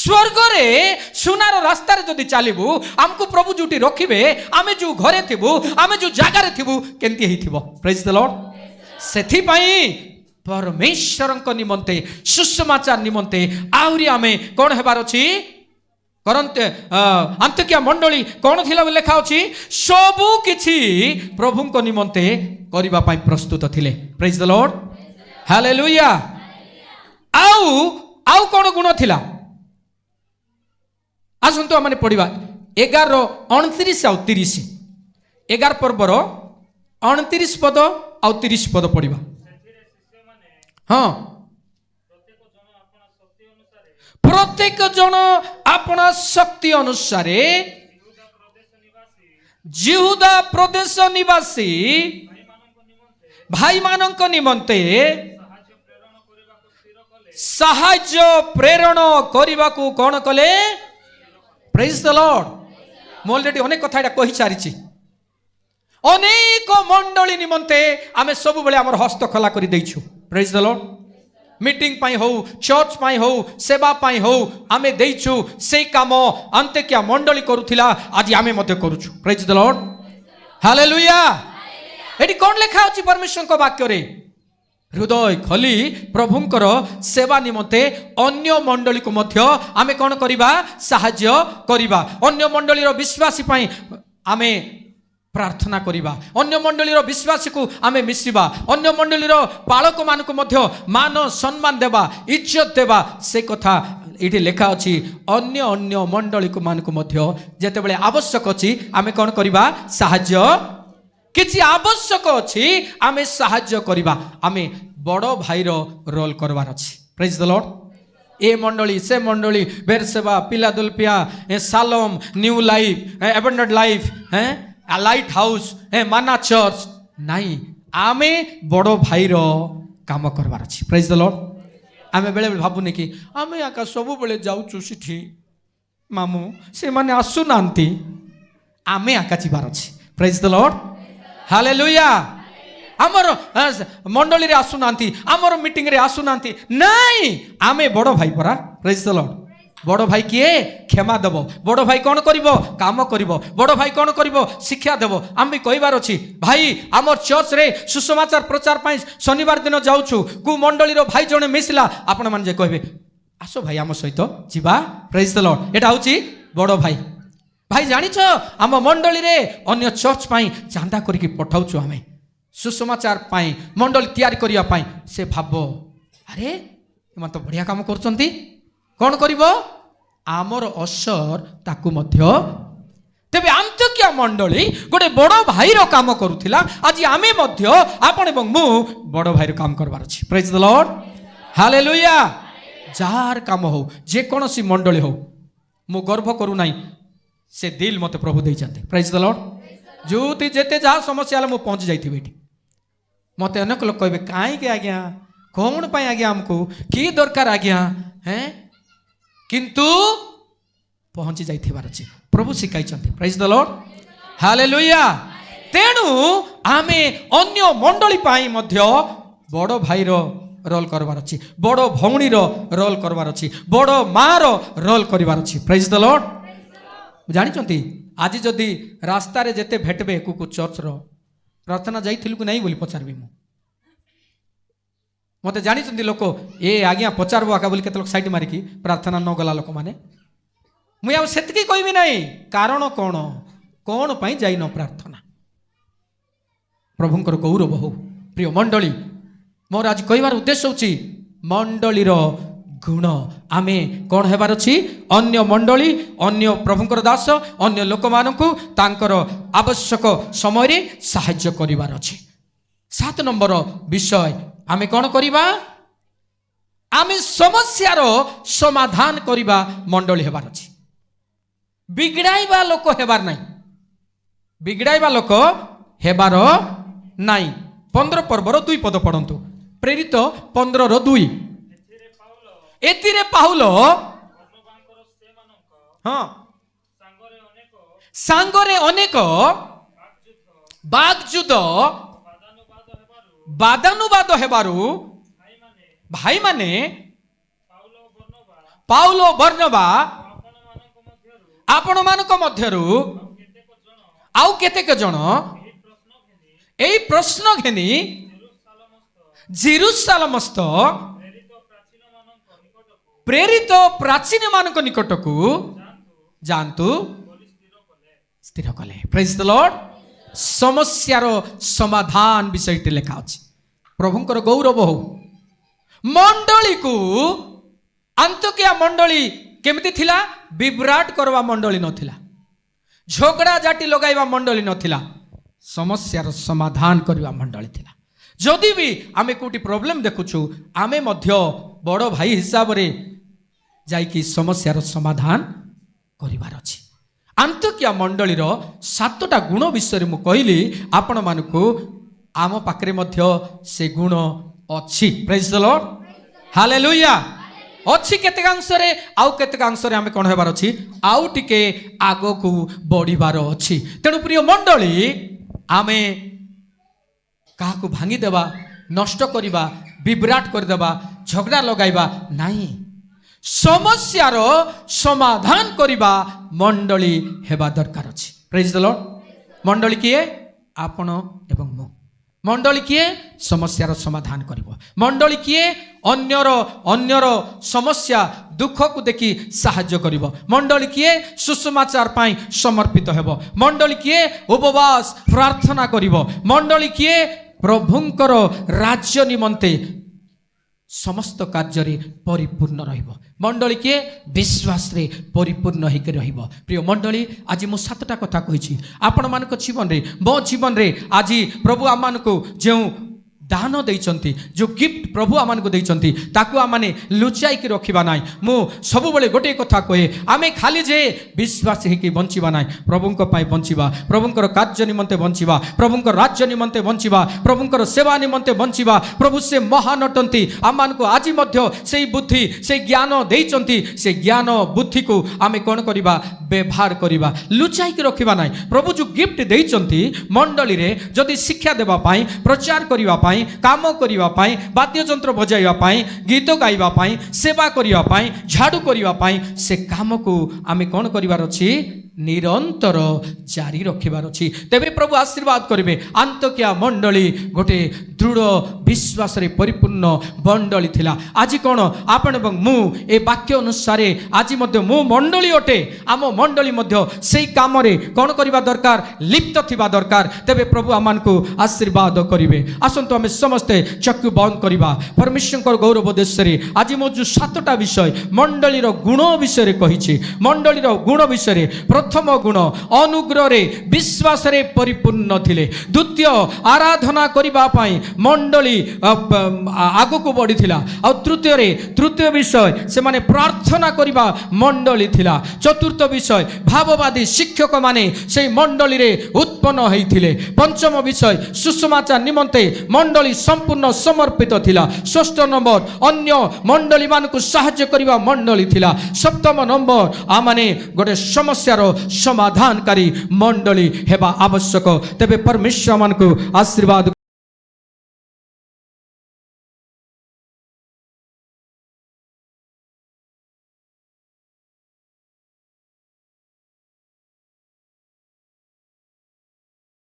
स्वर्ग रे सुनार रास्तार जदि चलू आमको प्रभु जोटी रखिबे आमे जो घरे थिबु आमे जो जगार थिबु केंती हेइथिबो। Praise the lord. सेथि पई परमेश्वरଙ୍କ निमंते सुसमाचार निमंते आहुरी आमे कोन हेबार अछि करन्ते अंतकिया मंडली कोन थिला लेखा अछि सबु किछि प्रभुଙ୍କ निमंते करिबा पई प्रस्तुत थिले। Praise the Lord. हालेलुया। आउ कोन गुण थिला आसंतु आमने पढ़िबा 11:29 आउ 30 11 पर्वर 29 पद आउ 30 पद पढ़िबा। हाँ प्रत्येक जन अपना शक्ति अनुसार जिहुदा प्रदेश निवासी भाई मानक निमंते साहाय्य प्रेरण करने को कौन कले। Praise the Lord. मु ऑलरेडी अनेक कथा कही सारी अनेक मंडली निमंते आमे सब बेले आमर हस्त खला कर देइछु। Praise the lord. मीटिंग पाई हो चर्च पाई हो सेवा पाई हो आमे देइछु से काम अंतकिया मंडली करूथिला आज आमे मध्य करूछु। Praise the Lord. हालेलुया। एटी कोन लेखा अछि परमेश्वर को वाक्य रे हृदय खली प्रभुंकर सेवा निमंते अन्य मंडली को मध्य आमे कोन करिबा साहाय्य करिबा अन्य मंडलीर विश्वासी पाई आमे प्रार्थना करिबा अन्य मंडलीर विश्वासी को आमे मिसिबा अन्य मंडलीर पालक मानक मध्य मान सम्मान देबा इज्जत देबा से कथा इठी लेखा अछि। अन्य अन्य मंडली को मानक मध्य जेते बेले आवश्यक अछि आमे कोन करिबा साहाय्य किछि आवश्यक अछि आमे साहाय्य करिबा आमे बड़ो भाईर रोल करवार अछि। Praise the Lord. ए मंडली से मंडली Beersheba Philadelphia Shalom New Life Abundant Life Light House Manna church नहीं आमे बड़ो भाईर काम करवार अछि। Praise the Lord. आमे बेले बेले भाबुनी कि आमे आका सब बेले जाउछु सिठी मामू से माने आसु नांती आमे आका जिबार अछि। Praise the Lord. हालेलुया। आमर मंडली रे आसु नांती आमर मीटिंग रे आसु नांती नहीं आमे बड़ो भाई परा। Praise the Lord. बड़ भाई किए क्षमा देव बड़ भाई कौन करिवो काम करिवो बड़ भाई कौन करिवो शिक्षा देव आम भी कहबार अछि भाई आमर चर्च रे सुसमाचार प्रचार पाई शनिवार दिन जाउछु कु मंडलीर भाई जने मिसला आपण मान जे कहबे आसो भाई आम सहित जिबा। Praise the Lord. एटा होछि बड़ भाई। भाई जानिछ आम मंडली रे अन्य चर्च पाई चांदा करिकि पठाउछु आमे सुसमाचार पाई मंडली तैयारी करिया पाई से भाबो अरे एमा तो बढ़िया काम करचंती कौन करिवो आमर असर ताकू मध्य तेबे अंतकिया मंडली गोटे बड़ भाईर काम करूथिला आज आमे मध्य आपण एवं मु बड़ भाईर काम करबार अछि। Praise the Lord. Hallelujah. Jar काम हो जे कोनोसी मंडली हो मु गर्व करू नाही से दिल मते प्रभु देई जानते। Praise the Lord. जोती जेते जा समस्या मु पहुंच जाइथिबे एठी मते अनेक लोक कहबे काई के आज्ञा कौन पाई आज्ञा हमको की दरकार आज्ञा हैं किंतु पहुंची जाइथिबार अछि प्रभु शिखाई चंती। Praise the Lord. हालेलुया। तेणु आमे अन्य मंडली पाई मध्य बड़ भाईर रोल करबार अछि बड़ भौणीर रोल करबार अछि बड़ मार रोल करबार अछि। Praise the Lord. जानि चंती आज जदि रास्ता रे जेते भेटबे कुकु चर्च रो प्रार्थना जाइथिलु कि नहीं बोली पचारबी मु मते जानि चंती लोक ए आज्ञा पचारबो आका बोली केते लोक साइड मारिकी प्रार्थना न गला लोक माने मुई आ सेतकी कहबी नहीं कारण कोन कोन पई जाई न प्रार्थना प्रभुंकर गौरव हो। प्रिय मंडली मोर आज कहबार उद्देश्य होची मंडलीर गुण आमे कौन हेबार अछि अन्य मंडली अन्य प्रभुंकर दास अन्य लोक मानकु तांकर आवश्यक समय रे सहाय्य करिवार अछि। 7 नंबर विषय आमे कौन करिबा आमे समस्यार समाधान करिबा मंडली हेबार अछि। बिगड़ाइबा लोक हेबार नाही बिगड़ाइबा लोक हेबार नाही। 15 पर्वर 2 पद पढ़ंतु प्रेरित 15:2 एतिरे पाउलो हाँ सांगरे अनेक बागजुद बादानुबाद हेबारु भाई माने ପାଉଲ ବର୍ଣ୍ଣବା ଆପଣମାନଙ୍କ ମଧ୍ୟରୁ ଆଉ କେତେକ ଜଣ ଏହି ପ୍ରଶ୍ନ ଘେନି ଜେରୁସାଲେମସ୍ଥ ପ୍ରେରିତ ପ୍ରାଚୀନ ମାନଙ୍କ ନିକଟକୁ ଯାଆନ୍ତୁ ସ୍ଥିର କଲେ। ପ୍ରେଜ୍ ଦ ଲର୍ଡ। ସମସ୍ୟାର ସମାଧାନ ବିଷୟଟି ଲେଖା ଅଛି। ପ୍ରଭୁଙ୍କର ଗୌରବ ହଉ। ମଣ୍ଡଳୀକୁ ଆନ୍ତୋକିଆ ମଣ୍ଡଳୀ କେମିତି ଥିଲା? ବିଭ୍ରାଟ କରିବା ମଣ୍ଡଳୀ ନଥିଲା, ଝଗଡ଼ା ଜାଟି ଲଗାଇବା ମଣ୍ଡଳୀ ନଥିଲା, ସମସ୍ୟାର ସମାଧାନ କରିବା ମଣ୍ଡଳୀ ଥିଲା। ଯଦି ବି ଆମେ କୋଉଠି ପ୍ରୋବ୍ଲେମ ଦେଖୁଛୁ, ଆମେ ମଧ୍ୟ ବଡ଼ ଭାଇ ହିସାବରେ ଯାଇକି ସମସ୍ୟାର ସମାଧାନ କରିବାର ଅଛି। ଆନ୍ତୋକିଆ ମଣ୍ଡଳୀର 7ଟା ଗୁଣ ବିଷୟରେ ମୁଁ କହିଲି ଆପଣମାନଙ୍କୁ। ଆମ ପାଖରେ ମଧ୍ୟ ସେ ଗୁଣ ଅଛି। ପ୍ରେଜ୍ ଦ ଲର୍ଡ। ହାଲେଲୁୟା। ଅଛି କେତେକାଂଶରେ, ଆଉ କେତେକାଂଶରେ ଆମେ କ'ଣ ହେବାର ଅଛି? ଆଉ ଟିକେ ଆଗକୁ ବଢ଼ିବାର ଅଛି। ତେଣୁ ପ୍ରିୟ ମଣ୍ଡଳୀ, ଆମେ କାହାକୁ ଭାଙ୍ଗିଦେବା, ନଷ୍ଟ କରିବା, ବିଭ୍ରାଟ କରିଦେବା, ଝଗଡ଼ା ଲଗାଇବା ନାହିଁ। ସମସ୍ୟାର ସମାଧାନ କରିବା ମଣ୍ଡଳୀ ହେବା ଦରକାର ଅଛି। ପ୍ରେଜ୍ ଦ ଲର୍ଡ। ମଣ୍ଡଳୀ କିଏ? ଆପଣ ଏବଂ ମୁଁ। ମଣ୍ଡଳୀ କିଏ? ସମସ୍ୟାର ସମାଧାନ କରିବ। ମଣ୍ଡଳୀ କିଏ? ଅନ୍ୟର ସମସ୍ୟା ଦୁଃଖକୁ ଦେଖି ସାହାଯ୍ୟ କରିବ। ମଣ୍ଡଳୀ କିଏ? ସୁସମାଚାର ପାଇଁ ସମର୍ପିତ ହେବ। ମଣ୍ଡଳୀ କିଏ? ଉପବାସ ପ୍ରାର୍ଥନା କରିବ। ମଣ୍ଡଳୀ କିଏ? ପ୍ରଭୁଙ୍କର ରାଜ୍ୟ ନିମନ୍ତେ ସମସ୍ତ କାର୍ଯ୍ୟରେ ପରିପୂର୍ଣ୍ଣ ରହିବ। ମଣ୍ଡଳୀ କିଏ? ବିଶ୍ୱାସରେ ପରିପୂର୍ଣ୍ଣ ହେଇକି ରହିବ। ପ୍ରିୟ ମଣ୍ଡଳୀ, ଆଜି ମୁଁ 7ଟା କଥା କହିଛି। ଆପଣମାନଙ୍କ ଜୀବନରେ, ମୋ ଜୀବନରେ ଆଜି ପ୍ରଭୁ ଆମମାନଙ୍କୁ ଯେଉଁ ଦାନ ଦେଇଛନ୍ତି, ଯେଉଁ ଗିଫ୍ଟ ପ୍ରଭୁ ଆମମାନଙ୍କୁ ଦେଇଛନ୍ତି, ତାକୁ ଆମମାନେ ଲୁଚାଇକି ରଖିବା ନାହିଁ। ମୁଁ ସବୁବେଳେ ଗୋଟିଏ କଥା କହେ, ଆମେ ଖାଲି ଯେ ବିଶ୍ୱାସ ହେଇକି ବଞ୍ଚିବା ନାହିଁ, ପ୍ରଭୁଙ୍କ ପାଇଁ ବଞ୍ଚିବା, ପ୍ରଭୁଙ୍କର କାର୍ଯ୍ୟ ନିମନ୍ତେ ବଞ୍ଚିବା, ପ୍ରଭୁଙ୍କ ରାଜ୍ୟ ନିମନ୍ତେ ବଞ୍ଚିବା, ପ୍ରଭୁଙ୍କର ସେବା ନିମନ୍ତେ ବଞ୍ଚିବା। ପ୍ରଭୁ ସେ ମହାନ ଅଟନ୍ତି। ଆମମାନଙ୍କୁ ଆଜି ମଧ୍ୟ ସେଇ ବୁଦ୍ଧି, ସେଇ ଜ୍ଞାନ ଦେଇଛନ୍ତି। ସେ ଜ୍ଞାନ ବୁଦ୍ଧିକୁ ଆମେ କ'ଣ କରିବା? ବ୍ୟବହାର କରିବା, ଲୁଚାଇକି ରଖିବା ନାହିଁ। ପ୍ରଭୁ ଯେଉଁ ଗିଫ୍ଟ ଦେଇଛନ୍ତି ମଣ୍ଡଳୀରେ, ଯଦି ଶିକ୍ଷା ଦେବା ପାଇଁ, ପ୍ରଚାର କରିବା ପାଇଁ, କାମ କରିବା ପାଇଁ, ବାଦ୍ୟଯନ୍ତ୍ର ବଜାଇବା ପାଇଁ, ଗୀତ ଗାଇବା ପାଇଁ, ସେବା କରିବା ପାଇଁ, ଝାଡ଼ୁ କରିବା ପାଇଁ, ସେ କାମକୁ ଆମେ କ'ଣ କରିବାର ଅଛି? ନିରନ୍ତର ଜାରି ରଖିବାର ଅଛି। ତେବେ ପ୍ରଭୁ ଆଶୀର୍ବାଦ କରିବେ। ଆନ୍ତୋକିଆ ମଣ୍ଡଳୀ ଗୋଟେ ଦୃଢ଼ ବିଶ୍ୱାସରେ ପରିପୂର୍ଣ୍ଣ ମଣ୍ଡଳୀ ଥିଲା। ଆଜି କ'ଣ ଆପଣ ଏବଂ ମୁଁ ଏ ବାକ୍ୟ ଅନୁସାରେ ଆଜି ମଧ୍ୟ ମୁଁ ମଣ୍ଡଳୀ ଅଟେ। ଆମ ମଣ୍ଡଳୀ ମଧ୍ୟ ସେଇ କାମରେ କ'ଣ କରିବା ଦରକାର? ଲିପ୍ତ ଥିବା ଦରକାର। ତେବେ ପ୍ରଭୁ ଆମମାନଙ୍କୁ ଆଶୀର୍ବାଦ କରିବେ। ଆସନ୍ତୁ ଆମେ ସମସ୍ତେ ଚକ୍ଷୁ ବନ୍ଦ କରିବା। ପରମେଶ୍ୱରଙ୍କର ଗୌରବ ଦେଶରେ ଆଜି ମୁଁ ଯେଉଁ 7ଟା ବିଷୟ ମଣ୍ଡଳୀର ଗୁଣ ବିଷୟରେ କହିଛି, ମଣ୍ଡଳୀର ଗୁଣ ବିଷୟରେ ପ୍ରଥମ ଗୁଣ, ଅନୁଗ୍ରହରେ ବିଶ୍ୱାସରେ ପରିପୂର୍ଣ୍ଣ ଥିଲେ। ଦ୍ୱିତୀୟ, ଆରାଧନା କରିବା ପାଇଁ ମଣ୍ଡଳୀ ଆଗକୁ ବଢ଼ିଥିଲା। ଆଉ ତୃତୀୟ ବିଷୟ, ସେମାନେ ପ୍ରାର୍ଥନା କରିବା ମଣ୍ଡଳୀ ଥିଲା। ଚତୁର୍ଥ ବିଷୟ, ଭାବବାଦୀ ଶିକ୍ଷକମାନେ ସେହି ମଣ୍ଡଳୀରେ ଉତ୍ପନ୍ନ ହୋଇଥିଲେ। ପଞ୍ଚମ ବିଷୟ, ସୁସମାଚାର ନିମନ୍ତେ ମଣ୍ଡଳୀ ସମ୍ପୂର୍ଣ୍ଣ ସମର୍ପିତ ଥିଲା। ଷଷ୍ଠ ନମ୍ବର, ଅନ୍ୟ ମଣ୍ଡଳୀମାନଙ୍କୁ ସାହାଯ୍ୟ କରିବା ମଣ୍ଡଳୀ ଥିଲା। ସପ୍ତମ ନମ୍ବର, ଆମମାନେ ଗୋଟେ ସମସ୍ୟାର ସମାଧାନକାରୀ ମଣ୍ଡଳୀ ହେବା ଆବଶ୍ୟକ। ତେବେ ପରମେଶ୍ୱର ମାନଙ୍କୁ ଆଶୀର୍ବାଦ